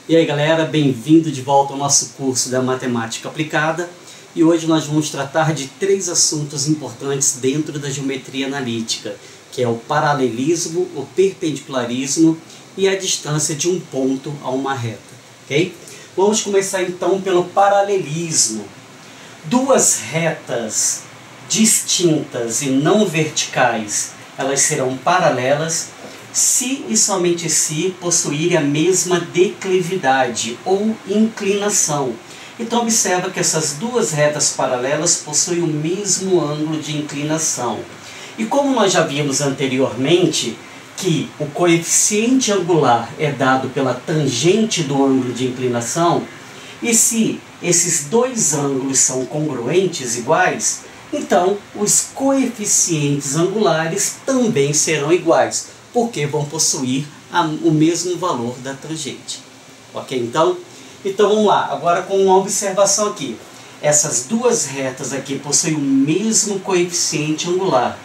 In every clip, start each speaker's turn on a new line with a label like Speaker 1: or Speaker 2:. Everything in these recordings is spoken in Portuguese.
Speaker 1: E aí galera, bem-vindo de volta ao nosso curso da Matemática Aplicada. E hoje nós vamos tratar de três assuntos importantes dentro da geometria analítica, que é o paralelismo, o perpendicularismo e a distância de um ponto a uma reta, ok? Vamos começar então pelo paralelismo. Duas retas distintas e não verticais, elas serão paralelas se e somente se possuírem a mesma declividade ou inclinação. Então observa que essas duas retas paralelas possuem o mesmo ângulo de inclinação. E como nós já vimos anteriormente que o coeficiente angular é dado pela tangente do ângulo de inclinação, e se esses dois ângulos são congruentes, iguais, então os coeficientes angulares também serão iguais, porque vão possuir o mesmo valor da tangente. Ok? Então vamos lá, agora com uma observação aqui. Essas duas retas aqui possuem o mesmo coeficiente angular,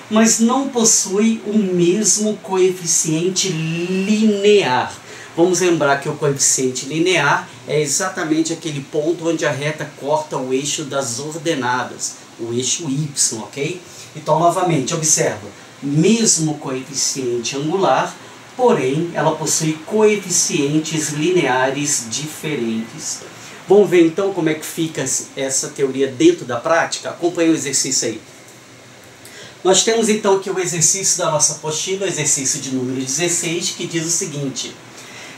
Speaker 1: mas não possuem o mesmo coeficiente linear. Vamos lembrar que o coeficiente linear é exatamente aquele ponto onde a reta corta o eixo das ordenadas, o eixo Y, ok? Então, novamente, observa, mesmo coeficiente angular, porém, ela possui coeficientes lineares diferentes. Vamos ver então como é que fica essa teoria dentro da prática? Acompanhe o exercício aí. Nós temos então aqui o exercício da nossa apostila, o exercício de número 16, que diz o seguinte: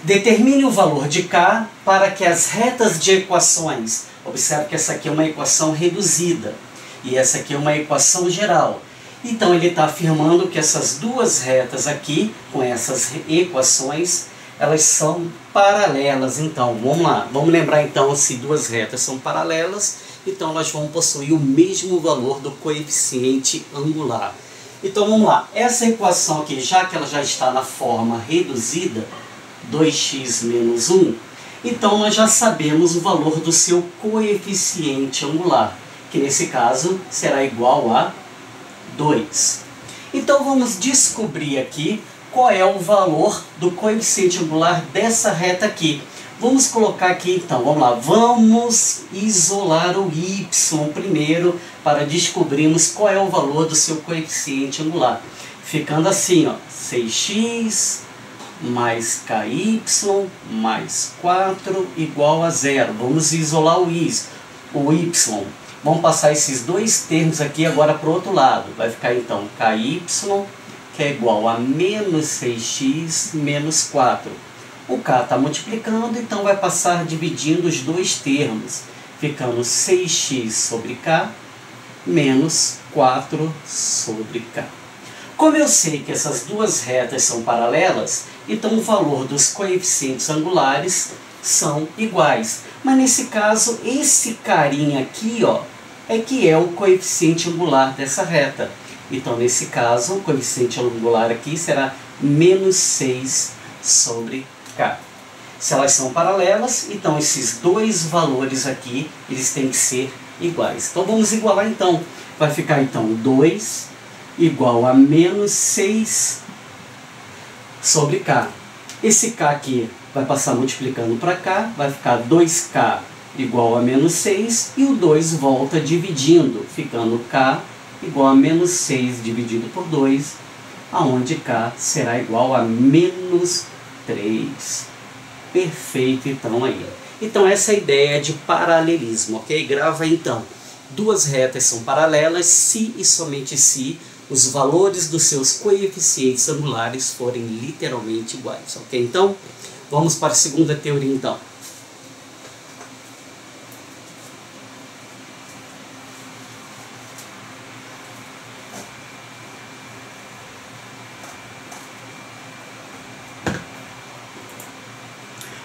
Speaker 1: determine o valor de K para que as retas de equações, observe que essa aqui é uma equação reduzida, e essa aqui é uma equação geral. Então ele está afirmando que essas duas retas aqui, com essas equações, elas são paralelas. Então, vamos lá, vamos lembrar então, se duas retas são paralelas, então elas vão possuir o mesmo valor do coeficiente angular. Então vamos lá, essa equação aqui, já que ela já está na forma reduzida, 2x menos 1, então nós já sabemos o valor do seu coeficiente angular, que nesse caso será igual a 2. Então vamos descobrir aqui qual é o valor do coeficiente angular dessa reta aqui. Vamos colocar aqui então, vamos lá, vamos isolar o y primeiro para descobrirmos qual é o valor do seu coeficiente angular. Ficando assim, ó, 6x mais ky mais 4 igual a 0. Vamos isolar o y. Vamos passar esses dois termos aqui agora para o outro lado. Vai ficar então ky, que é igual a menos 6x menos 4. O k está multiplicando, então vai passar dividindo os dois termos, ficando 6x sobre k menos 4 sobre k. Como eu sei que essas duas retas são paralelas, então o valor dos coeficientes angulares são iguais. Mas nesse caso, esse carinha aqui, ó, é que é o coeficiente angular dessa reta. Então, nesse caso, o coeficiente angular aqui será menos 6 sobre k. Se elas são paralelas, então esses dois valores aqui, eles têm que ser iguais. Então, vamos igualar então. Vai ficar então 2 igual a menos 6 sobre k. Esse k aqui vai passar multiplicando para cá, vai ficar 2k igual a menos 6, e o 2 volta dividindo, ficando k igual a menos 6 dividido por 2, aonde k será igual a menos 3. Perfeito, então aí. Então essa é a ideia de paralelismo, ok? Grava então. Duas retas são paralelas se e somente se os valores dos seus coeficientes angulares forem literalmente iguais, ok? Então, vamos para a segunda teoria então.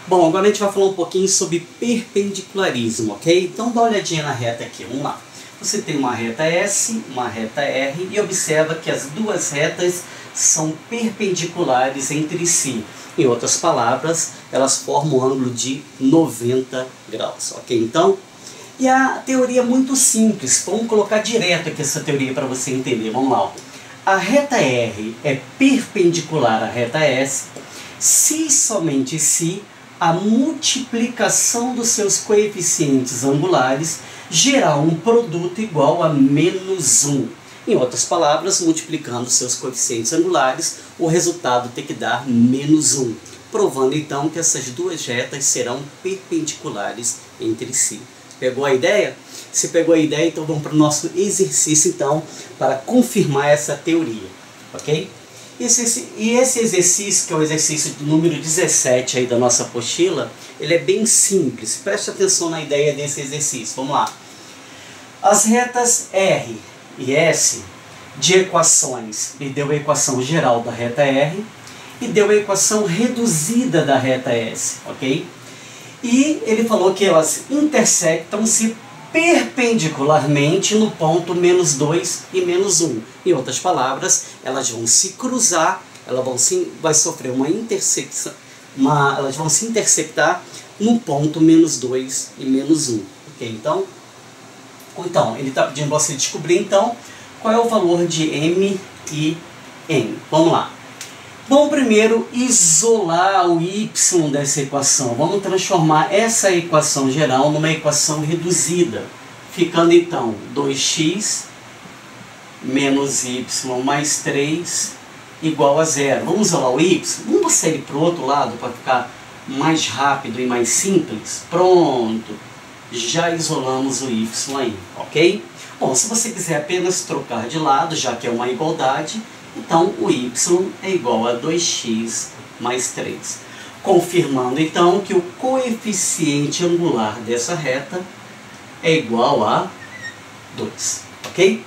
Speaker 1: Bom, agora a gente vai falar um pouquinho sobre perpendicularismo, ok? Então dá uma olhadinha na reta aqui, vamos lá. Você tem uma reta S, uma reta R, e observa que as duas retas são perpendiculares entre si. Em outras palavras, elas formam um ângulo de 90 graus, ok? Então, e a teoria é muito simples. Vamos colocar direto aqui essa teoria para você entender. Vamos lá. A reta R é perpendicular à reta S se e somente se a multiplicação dos seus coeficientes angulares gerar um produto igual a menos 1. Em outras palavras, multiplicando seus coeficientes angulares, o resultado tem que dar menos 1, provando então que essas duas retas serão perpendiculares entre si. Pegou a ideia? Se pegou a ideia, então vamos para o nosso exercício então, para confirmar essa teoria, ok? E esse exercício, que é o exercício do número 17 aí da nossa apostila, ele é bem simples. Preste atenção na ideia desse exercício. Vamos lá. As retas R e S de equações, ele deu a equação geral da reta R e deu a equação reduzida da reta S, ok? E ele falou que elas intersectam-se perpendicularmente no ponto menos 2 e menos 1. Em outras palavras, elas vão se cruzar, vai sofrer uma intersecção, elas vão se intersectar no ponto menos 2 e menos 1. Ok? Então ele está pedindo para você descobrir então qual é o valor de M e N. Vamos lá. Vamos primeiro isolar o y dessa equação. Vamos transformar essa equação geral numa equação reduzida, ficando então 2x menos y mais 3 igual a 0. Vamos isolar o y? Vamos passar ele para o outro lado para ficar mais rápido e mais simples? Pronto! Já isolamos o y aí, ok? Bom, se você quiser apenas trocar de lado, já que é uma igualdade, então o y é igual a 2x mais 3. Confirmando então que o coeficiente angular dessa reta é igual a 2. Ok?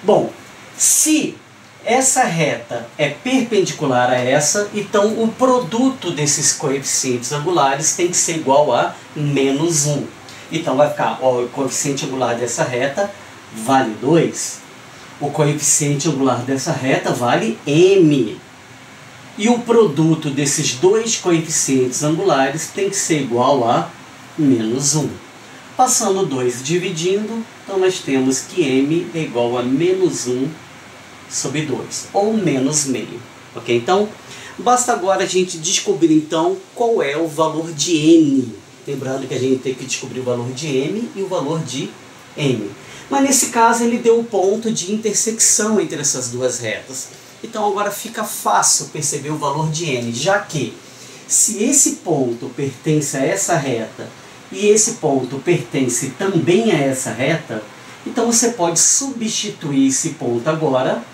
Speaker 1: Bom, se essa reta é perpendicular a essa, então o produto desses coeficientes angulares tem que ser igual a menos 1. Então vai ficar, ó, o coeficiente angular dessa reta vale 2. O coeficiente angular dessa reta vale m. E o produto desses dois coeficientes angulares tem que ser igual a menos 1. Passando 2 dividindo, então nós temos que m é igual a menos 1 sobre 2, ou menos meio. Ok? Então, basta agora a gente descobrir então qual é o valor de n. Lembrando que a gente tem que descobrir o valor de m e o valor de n. Mas nesse caso ele deu o ponto de intersecção entre essas duas retas. Então agora fica fácil perceber o valor de n, já que se esse ponto pertence a essa reta e esse ponto pertence também a essa reta, então você pode substituir esse ponto agora,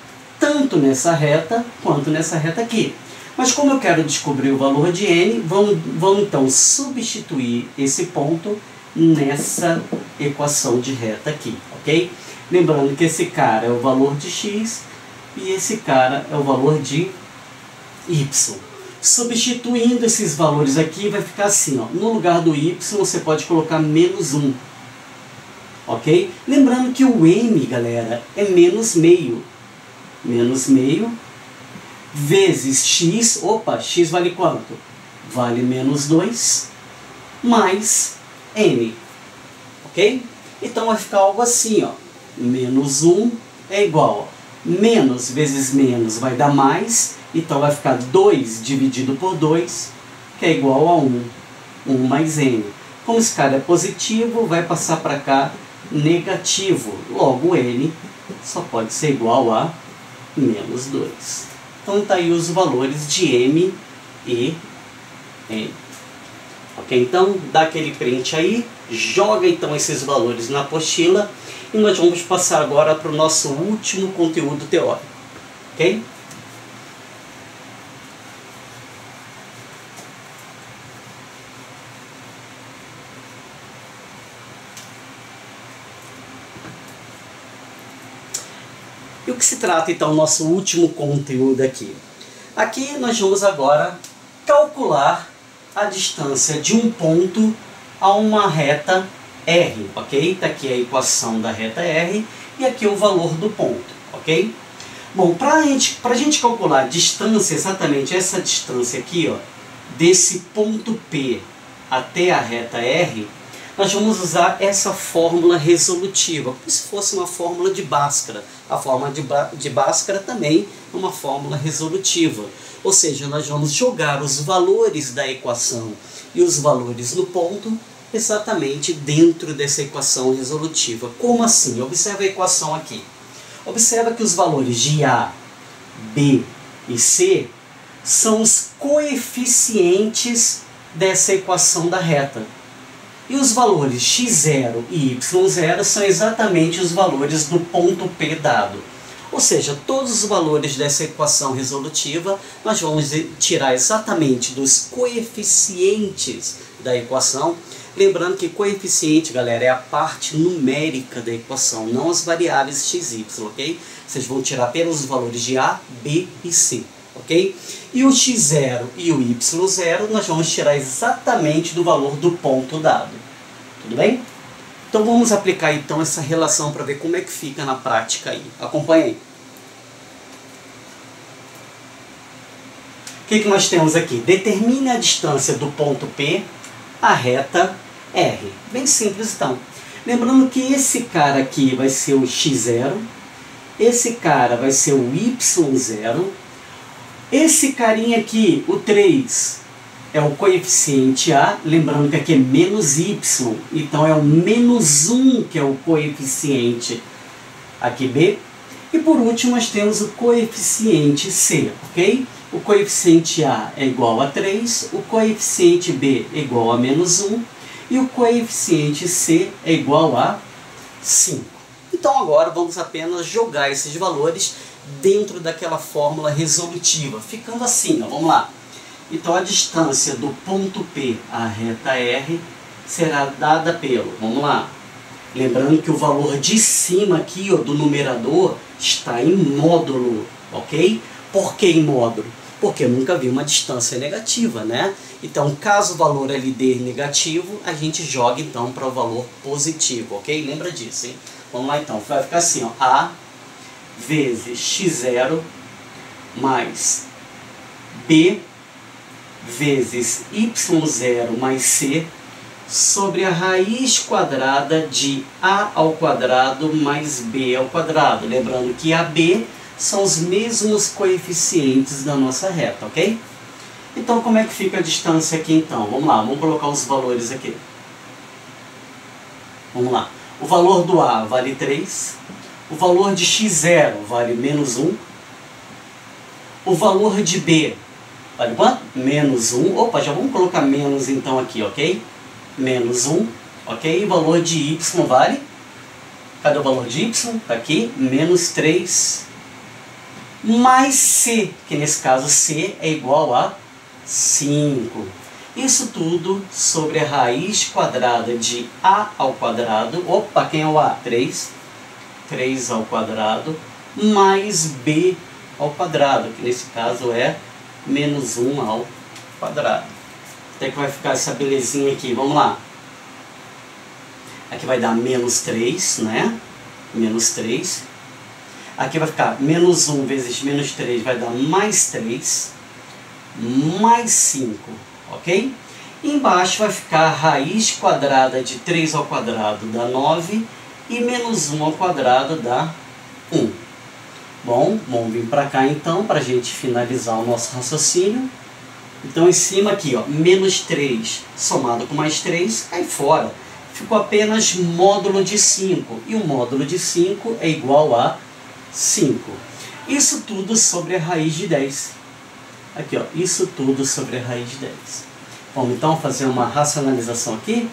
Speaker 1: tanto nessa reta quanto nessa reta aqui. Mas como eu quero descobrir o valor de n, vamos então substituir esse ponto nessa equação de reta aqui, ok? Lembrando que esse cara é o valor de x e esse cara é o valor de y. Substituindo esses valores aqui, vai ficar assim, ó. No lugar do y, você pode colocar menos 1, ok? Lembrando que o m, galera, é menos meio. Menos meio vezes x, opa, x vale quanto? Vale menos 2 mais n, ok? Então vai ficar algo assim, ó. Menos 1 é igual a menos vezes menos vai dar mais, então vai ficar 2 dividido por 2, que é igual a 1. 1 mais n. Como esse cara é positivo, vai passar para cá negativo. Logo, n só pode ser igual a menos 2. Então está aí os valores de m e n. Ok? Então dá aquele print aí, joga então esses valores na apostila e nós vamos passar agora para o nosso último conteúdo teórico. Ok? E o que se trata então o nosso último conteúdo aqui? Aqui nós vamos agora calcular a distância de um ponto a uma reta R, ok? Está aqui a equação da reta R e aqui o valor do ponto, ok? Bom, para a gente calcular a distância, exatamente essa distância aqui, ó, desse ponto P até a reta R, nós vamos usar essa fórmula resolutiva, como se fosse uma fórmula de Bhaskara. A fórmula de Bhaskara também é uma fórmula resolutiva. Ou seja, nós vamos jogar os valores da equação e os valores no ponto exatamente dentro dessa equação resolutiva. Como assim? Observa a equação aqui. Observa que os valores de A, B e C são os coeficientes dessa equação da reta. E os valores x0 e y0 são exatamente os valores do ponto P dado. Ou seja, todos os valores dessa equação resolutiva nós vamos tirar exatamente dos coeficientes da equação. Lembrando que coeficiente, galera, é a parte numérica da equação, não as variáveis x, y, ok? Vocês vão tirar apenas os valores de A, B e C, ok? E o x0 e o y0 nós vamos tirar exatamente do valor do ponto dado. Tudo bem? Então vamos aplicar então essa relação para ver como é que fica na prática aí. Acompanha aí. O que nós temos aqui? Determine a distância do ponto P à reta R. Bem simples então. Lembrando que esse cara aqui vai ser o x0, esse cara vai ser o y0, esse carinha aqui, o 3, é o coeficiente A, lembrando que aqui é menos y, então é o menos 1 que é o coeficiente aqui B. E por último nós temos o coeficiente C, ok? O coeficiente A é igual a 3, o coeficiente B é igual a menos 1 e o coeficiente C é igual a 5. Então agora vamos apenas jogar esses valores dentro daquela fórmula resolutiva, ficando assim, ó, vamos lá. Então a distância do ponto P à reta R será dada pelo, vamos lá, lembrando que o valor de cima aqui, ó, do numerador está em módulo, ok? Por que em módulo? Porque eu nunca vi uma distância negativa, né? Então caso o valor ali dê negativo, a gente joga então para o valor positivo, ok? Lembra disso, hein? Vamos lá então, vai ficar assim, ó, A vezes x0 mais B vezes y0 mais c sobre a raiz quadrada de a ao quadrado mais b ao quadrado. Lembrando que a, b são os mesmos coeficientes da nossa reta, ok? Então como é que fica a distância aqui então? Vamos lá, vamos colocar os valores aqui. Vamos lá. O valor do a vale 3, o valor de x0 vale menos 1, o valor de b vale quanto? Menos 1. Opa, já vamos colocar menos então aqui, ok? Menos 1, ok? E o valor de y vale? Cadê o valor de y? Está aqui, menos 3. Mais c, que nesse caso c é igual a 5. Isso tudo sobre a raiz quadrada de a ao quadrado. Opa, quem é o a? 3. 3 ao quadrado, mais b ao quadrado, que nesse caso é menos 1 ao quadrado. Até que vai ficar essa belezinha aqui, vamos lá. Aqui vai dar menos 3, né? Menos 3. Aqui vai ficar menos 1 vezes menos 3, vai dar mais 3, mais 5, ok? E embaixo vai ficar a raiz quadrada de 3 ao quadrado dá 9 e menos 1 ao quadrado dá 1. Bom, vamos vir para cá então, para a gente finalizar o nosso raciocínio. Então em cima aqui, ó, menos 3 somado com mais 3, cai fora. Ficou apenas módulo de 5. E o módulo de 5 é igual a 5. Isso tudo sobre a raiz de 10. Aqui, ó, isso tudo sobre a raiz de 10. Vamos então fazer uma racionalização aqui.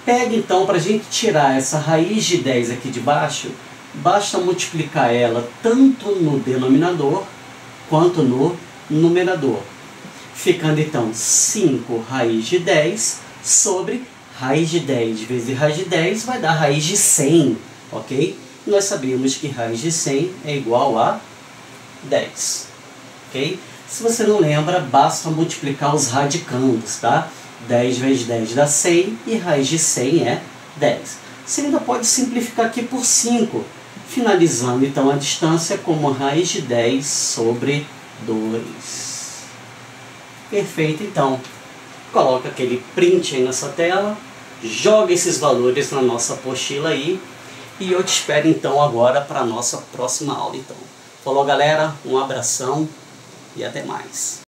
Speaker 1: Pega então, para a gente tirar essa raiz de 10 aqui de baixo, basta multiplicar ela tanto no denominador quanto no numerador. Ficando então 5 raiz de 10 sobre raiz de 10 vezes raiz de 10 vai dar raiz de 100, ok? Nós sabemos que raiz de 100 é igual a 10, ok? Se você não lembra, basta multiplicar os radicandos, tá? 10 vezes 10 dá 100 e raiz de 100 é 10. Você ainda pode simplificar aqui por 5, finalizando então a distância como raiz de 10 sobre 2. Perfeito, então. Coloca aquele print aí nessa tela, joga esses valores na nossa apostila aí e eu te espero então agora para a nossa próxima aula. Então. Falou, galera, um abração e até mais.